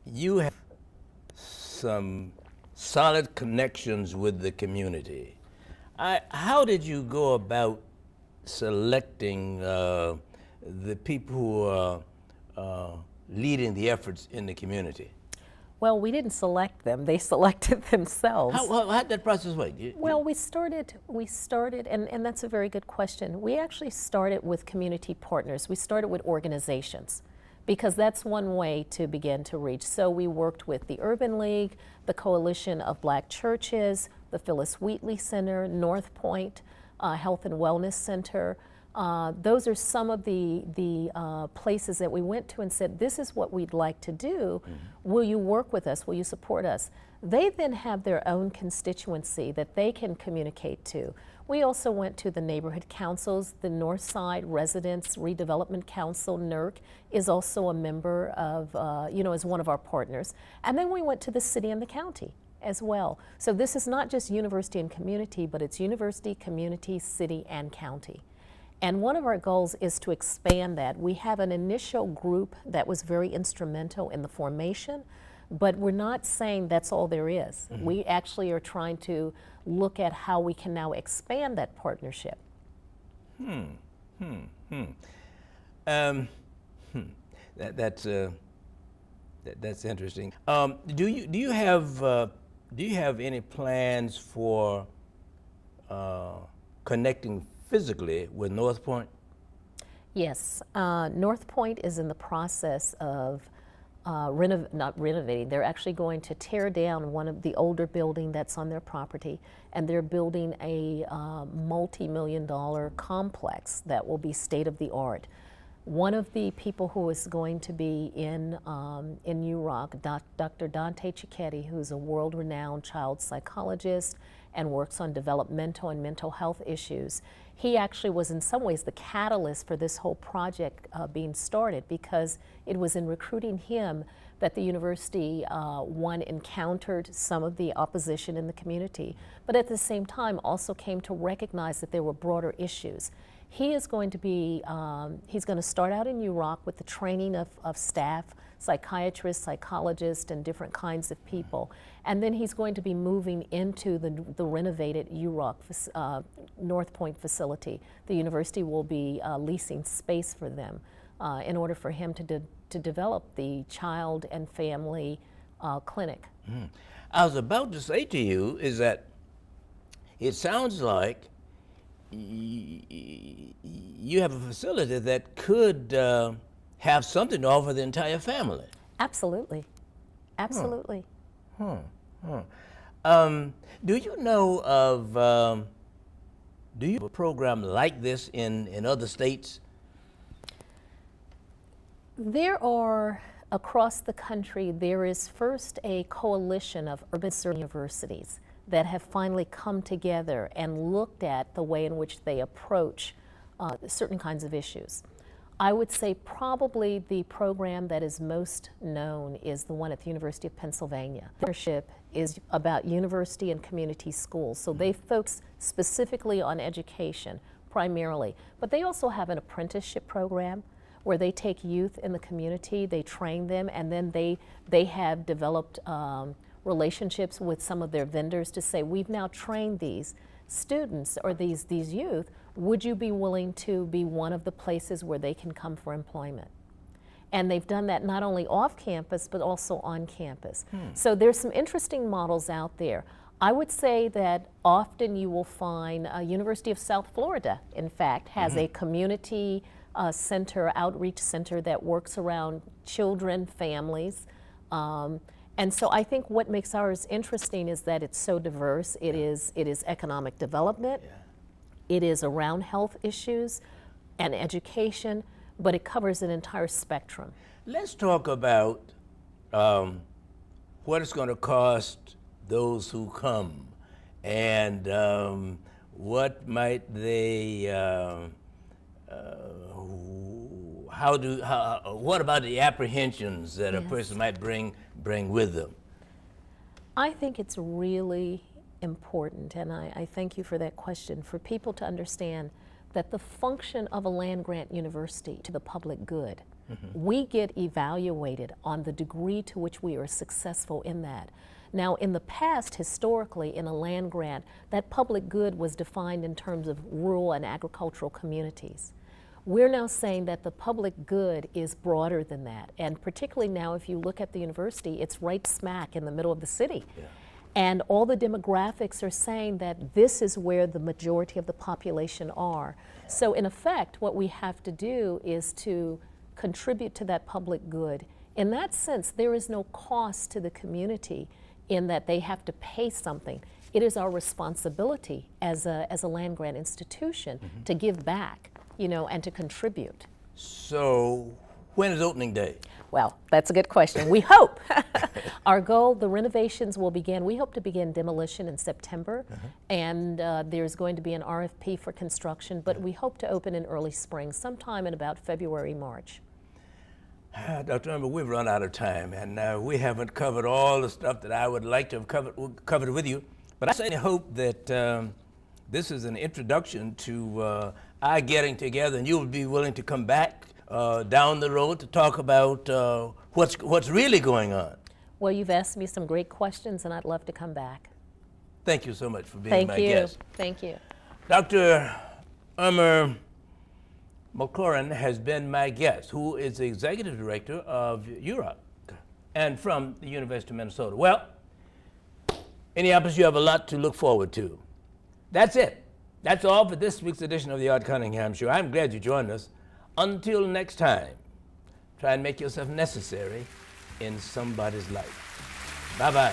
You have some solid connections with the community. How did you go about selecting the people who are leading the efforts in the community? Well, we didn't select them; they selected themselves. How did that process work? Well, we started, and that's a very good question. We actually started with community partners. We started with organizations, because that's one way to begin to reach. So we worked with the Urban League, the Coalition of Black Churches, the Phyllis Wheatley Center, North Point Health and Wellness Center. Those are some of the places that we went to and said, this is what we'd like to do. Will you work with us? Will you support us? They then have their own constituency that they can communicate to. We also went to the neighborhood councils. The Northside Residents Redevelopment Council, NERC, is also a member of, is one of our partners. And then we went to the city and the county as well. So this is not just university and community, but it's university, community, city, and county. And one of our goals is to expand that. We have an initial group that was very instrumental in the formation, but we're not saying that's all there is. We actually are trying to look at how we can now expand that partnership. That's interesting. Do you have any plans for connecting physically with North Point? Yes, North Point is in the process of not renovating. They're actually going to tear down one of the older building that's on their property, and they're building a multi-million-dollar complex that will be state-of-the-art. One of the people who is going to be in UROC, Dr. Dante Cicchetti, who's a world-renowned child psychologist and works on developmental and mental health issues. He actually was in some ways the catalyst for this whole project being started, because it was in recruiting him that the university, one, encountered some of the opposition in the community, but at the same time also came to recognize that there were broader issues. He is going to be, he's going to start out in UROC with the training of staff, psychiatrists, psychologists, and different kinds of people. And then he's going to be moving into the renovated UROC North Point facility. The university will be leasing space for them in order for him to develop the child and family clinic. I was about to say to you is that it sounds like you have a facility that could have something to offer the entire family. Absolutely. Absolutely. Do you know of, do you have a program like this in other states? There are, across the country, there is first a coalition of urban universities that have finally come together and looked at the way in which they approach certain kinds of issues. I would say probably the program that is most known is the one at the University of Pennsylvania. The partnership is about university and community schools, so they focus specifically on education primarily, but they also have an apprenticeship program where they take youth in the community, they train them, and then they have developed relationships with some of their vendors to say, we've now trained these students or these youth, would you be willing to be one of the places where they can come for employment? And they've done that not only off campus, but also on campus. So there's some interesting models out there. I would say that often you will find University of South Florida, in fact, has a community center, outreach center that works around children, families. And so I think what makes ours interesting is that it's so diverse. It is economic development. It is around health issues and education, but it covers an entire spectrum. Let's talk about what it's going to cost those who come, and what might they, what about the apprehensions that a person might bring with them? I think it's really important, and I thank you for that question, for people to understand that the function of a land-grant university to the public good We get evaluated on the degree to which we are successful in that. Now, in the past, historically, in a land grant, that public good was defined in terms of rural and agricultural communities. We're now saying that the public good is broader than that. And particularly now, if you look at the university, it's right smack in the middle of the city. Yeah. And all the demographics are saying that this is where the majority of the population are. So in effect, what we have to do is to contribute to that public good. In that sense, there is no cost to the community in that they have to pay something. It is our responsibility as a land grant institution to give back, you know, and to contribute. So when is opening day? Well, that's a good question. We hope. Our goal, the renovations will begin, we hope to begin demolition in September, and there's going to be an RFP for construction, but we hope to open in early spring, sometime in about February, March. Dr. Umber, we've run out of time, and we haven't covered all the stuff that I would like to have covered with you, but I certainly hope that this is an introduction to our getting together, and you'll be willing to come back down the road to talk about what's really going on. Well, you've asked me some great questions, and I'd love to come back. Thank you so much for being my guest. Thank you. Dr. Umber McLaurin has been my guest, who is the executive director of UROC and from the University of Minnesota. Well, Indianapolis, you have a lot to look forward to. That's it. That's all for this week's edition of the Art Cunningham Show. I'm glad you joined us. Until next time, try and make yourself necessary in somebody's life. Bye-bye.